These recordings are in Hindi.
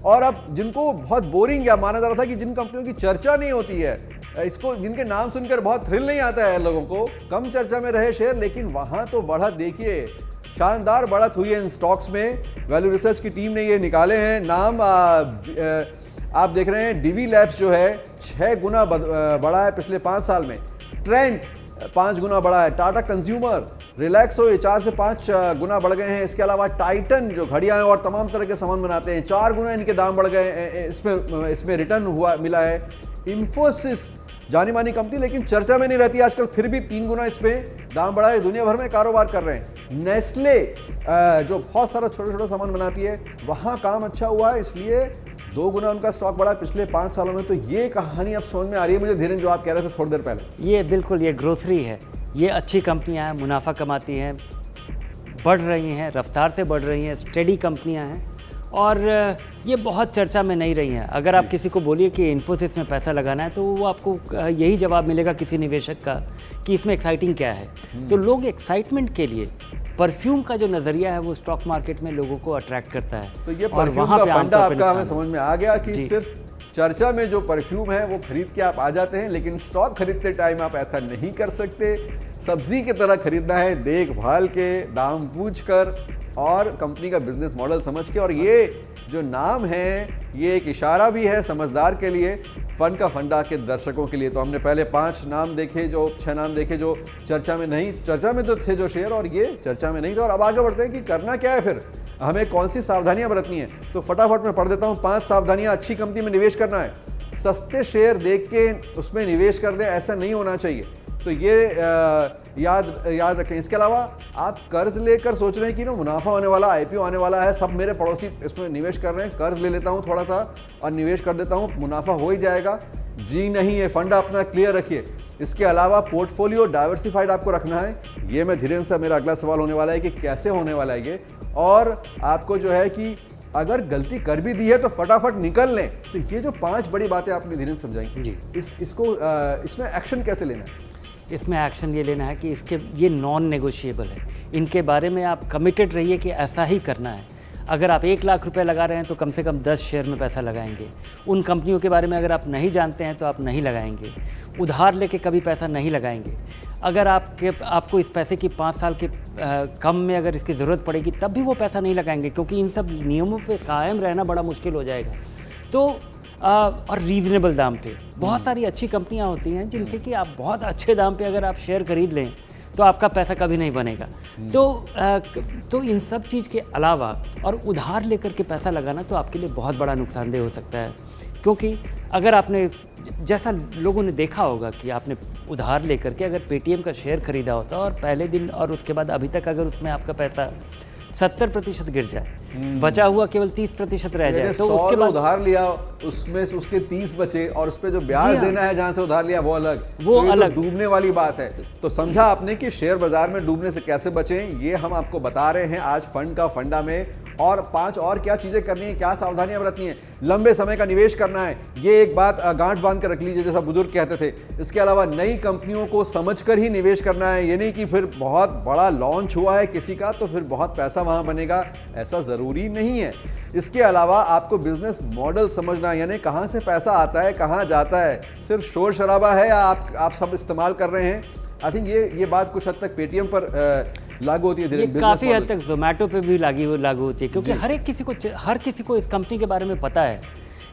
और अब जिनको बहुत बोरिंग या माना जा रहा था कि जिन कंपनियों की चर्चा नहीं होती है, इसको जिनके नाम सुनकर बहुत थ्रिल नहीं आता है लोगों को, कम चर्चा में रहे शेयर, लेकिन वहां तो बढ़त देखिए, शानदार बढ़त हुई है इन स्टॉक्स में। वैल्यू रिसर्च की टीम ने ये निकाले हैं नाम। आप देख रहे हैं डिवी लैब्स जो है 6 गुना बढ़ा है पिछले 5 साल में, ट्रेंड 5 गुना बढ़ा है, टाटा कंज्यूमर, रिलैक्सो ये 4 से 5 गुना बढ़ गए हैं। इसके अलावा टाइटन जो घड़ियां और तमाम तरह के सामान बनाते हैं, 4 गुना इनके दाम बढ़ गए, इसमें रिटर्न हुआ मिला है। इंफोसिस जानी मानी कंपनी लेकिन चर्चा में नहीं रहती आजकल, फिर भी 3 गुना इसमें दाम बढ़ा है, दुनिया भर में कारोबार कर रहे हैं। नेस्ले जो बहुत सारा छोटा छोटा सामान बनाती है, वहां काम अच्छा हुआ है, इसलिए 2 गुना उनका स्टॉक बढ़ा पिछले 5 सालों में। तो ये कहानी अब समझ में आ रही है मुझे धीरेन्द्र, जो आप कह रहे थे थोड़ी देर पहले। ये बिल्कुल, ये ग्रोसरी है, ये अच्छी कंपनियां हैं, मुनाफा कमाती हैं, बढ़ रही हैं, रफ्तार से बढ़ रही हैं, स्टेडी कंपनियां हैं और ये बहुत चर्चा में नहीं रही हैं। अगर आप किसी को बोलिए कि इन्फोसिस में पैसा लगाना है तो वो आपको यही जवाब मिलेगा किसी निवेशक का कि इसमें एक्साइटिंग क्या है। तो लोग एक्साइटमेंट के लिए, परफ्यूम का जो नज़रिया है वो स्टॉक मार्केट में लोगों को अट्रैक्ट करता है। तो ये परफ्यूम का फंडा आपका हमें समझ में आ गया कि सिर्फ चर्चा में जो परफ्यूम है वो खरीद के आप आ जाते हैं, लेकिन स्टॉक खरीदते टाइम आप ऐसा नहीं कर सकते। सब्जी की तरह खरीदना है, देखभाल के, दाम पूछकर और कंपनी का बिजनेस मॉडल समझ के। और ये जो नाम है ये एक इशारा भी है समझदार के लिए, फंड का फंडा के दर्शकों के लिए। तो हमने पहले 5 नाम देखे, जो 6 नाम देखे जो चर्चा में तो थे जो शेयर, और ये चर्चा में नहीं थे। और अब आगे बढ़ते हैं कि करना क्या है, फिर हमें कौन सी सावधानियां बरतनी है। तो फटाफट मैं पढ़ देता हूं 5 सावधानियां। अच्छी कंपनी में निवेश करना है, सस्ते शेयर देख के उसमें निवेश कर दें, ऐसा नहीं होना चाहिए। तो ये याद रखें। इसके अलावा आप कर्ज लेकर सोच रहे हैं कि ना मुनाफा होने वाला, आईपीओ आने वाला है, सब मेरे पड़ोसी इसमें निवेश कर रहे हैं, कर्ज ले लेता हूं थोड़ा सा और निवेश कर देता हूं, मुनाफा हो ही जाएगा। जी नहीं है, फंड अपना क्लियर रखिए। इसके अलावा पोर्टफोलियो डाइवर्सिफाइड आपको रखना है। ये मैं धीरेन्द्र से, मेरा अगला सवाल होने वाला है कि कैसे होने वाला है ये, और आपको जो है कि अगर गलती कर भी दी है तो फटाफट निकल लें। तो ये जो 5 बड़ी बातें आपने धीरेन्द्र समझाई जी, इसमें एक्शन कैसे लेना है? इसमें एक्शन ये लेना है कि ये नॉन नेगोशिएबल है, इनके बारे में आप कमिटेड रहिए कि ऐसा ही करना है। अगर आप 1 लाख रुपए लगा रहे हैं तो कम से कम 10 शेयर में पैसा लगाएंगे। उन कंपनियों के बारे में अगर आप नहीं जानते हैं तो आप नहीं लगाएंगे। उधार लेके कभी पैसा नहीं लगाएंगे। अगर आपको इस पैसे की 5 साल के कम में अगर इसकी ज़रूरत पड़ेगी तब भी वो पैसा नहीं लगाएंगे, क्योंकि इन सब नियमों पे कायम रहना बड़ा मुश्किल हो जाएगा। तो और रीज़नेबल दाम पे बहुत सारी अच्छी कंपनियां होती हैं जिनके कि आप बहुत अच्छे दाम पे अगर आप शेयर खरीद लें तो आपका पैसा कभी नहीं बनेगा। तो इन सब चीज़ के अलावा और उधार लेकर के पैसा लगाना तो आपके लिए बहुत बड़ा नुकसानदेह हो सकता है, क्योंकि अगर आपने, जैसा लोगों ने देखा होगा कि आपने उधार लेकर के अगर पेटीएम का शेयर खरीदा होता और पहले दिन और उसके बाद अभी तक अगर उसमें आपका पैसा 70% गिर जाए, बचा हुआ केवल 30% रह जाए, तो उसके बाद उधार लिया उसमें से उसके 30 बचे और उस पे जो ब्याज देना है जहां से उधार लिया वो अलग, तो डूबने वाली बात है। तो समझा आपने कि शेयर बाजार में डूबने से कैसे बचें, ये हम आपको बता रहे हैं आज फंड का फंडा में। और 5 और क्या चीजें करनी है, क्या सावधानियां बरतनी है। लंबे समय का निवेश करना है, ये एक बात गांठ बांध कर रख लीजिए जैसा बुजुर्ग कहते थे। इसके अलावा नई कंपनियों को समझकर ही निवेश करना है, ये नहीं कि फिर बहुत बड़ा लॉन्च हुआ है किसी का तो फिर बहुत पैसा वहां बनेगा, ऐसा जरूरी नहीं है। इसके अलावा आपको बिजनेस मॉडल समझना है, यानी कहां से पैसा आता है कहां जाता है, सिर्फ शोर शराबा है या आप सब इस्तेमाल कर रहे हैं। आई थिंक ये बात कुछ हद तक पेटीएम पर लागू होती है, ये काफ़ी हद तक जोमेटो पे भी लागू होती है, क्योंकि हर किसी को इस कंपनी के बारे में पता है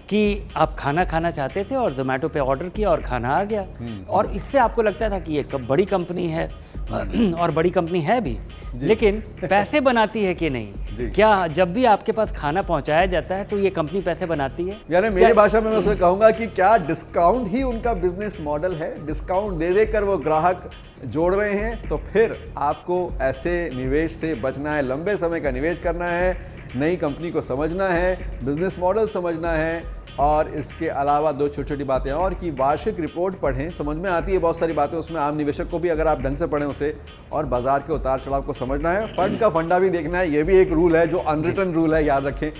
कि आप खाना खाना चाहते थे और जोमेटो पे ऑर्डर किया और खाना आ गया, और इससे आपको लगता था कि ये बड़ी कंपनी है और बड़ी कंपनी है भी, लेकिन पैसे बनाती है कि नहीं। क्या जब भी आपके पास खाना पहुंचाया जाता है तो ये कंपनी पैसे बनाती है? यानी मेरी भाषा में मैं उसे कहूंगा कि क्या डिस्काउंट ही उनका बिजनेस मॉडल है? डिस्काउंट दे देकर वो ग्राहक जोड़ रहे हैं। तो फिर आपको ऐसे निवेश से बचना है, लंबे समय का निवेश करना है, नई कंपनी को समझना है, बिजनेस मॉडल समझना है, और इसके अलावा 2 छोटी छोटी बातें और कि वार्षिक रिपोर्ट पढ़ें, समझ में आती है बहुत सारी बातें उसमें, आम निवेशक को भी अगर आप ढंग से पढ़ें उसे, और बाजार के उतार चढ़ाव को समझना है, फंड का फंडा भी देखना है। ये भी एक रूल है जो अनरिटन रूल है, याद रखें।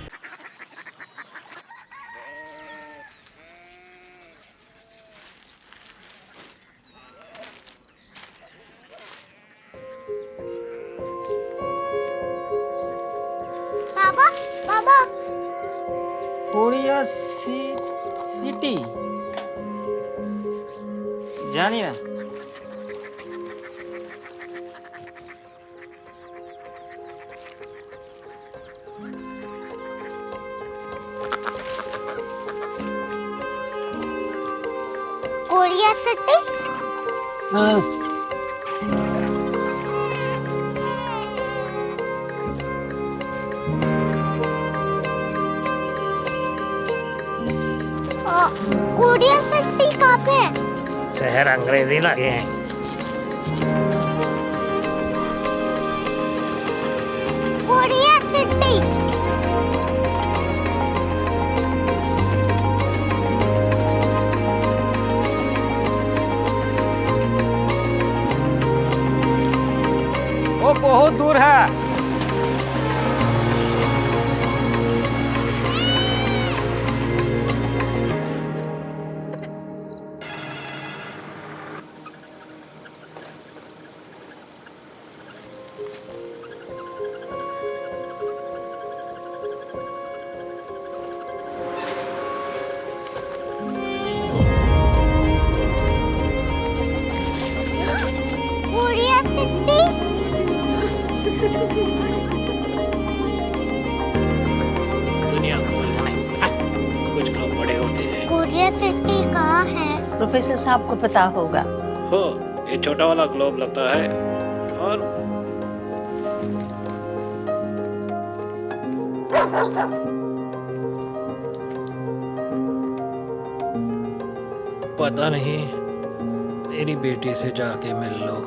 कोरिया सिटी जानी ना। Korea city. हाँ कोरिया सिटी कहाँ पे है? शहर अंग्रेजी लगे हैं। Korea city. वो बहुत दूर है। Korea city. दुनिया कुछ लोग बड़े होते हैं। कोरिया सिटी कहाँ है? प्रोफेसर साहब को पता होगा। हो ये छोटा वाला ग्लोब लगता है और पता नहीं, मेरी बेटी से जाके मिल लो,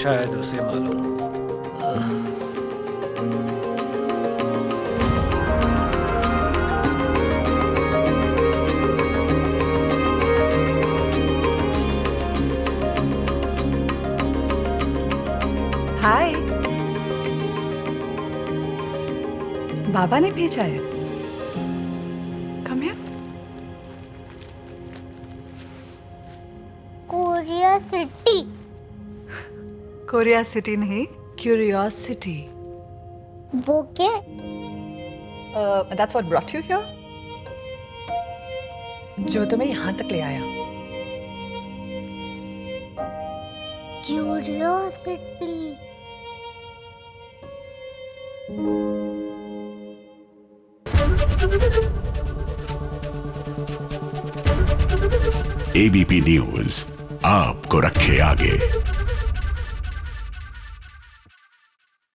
शायद उसे मालूम हो। हाय, बाबा ने भेजा है। Come here. Korea city. Korea city नहीं, क्यूरियोसिटी। वो क्या? That's what brought you here. जो तुम्हें यहाँ तक ले आया। क्यूरियोसिटी। एबीपी न्यूज आपको रखे आगे।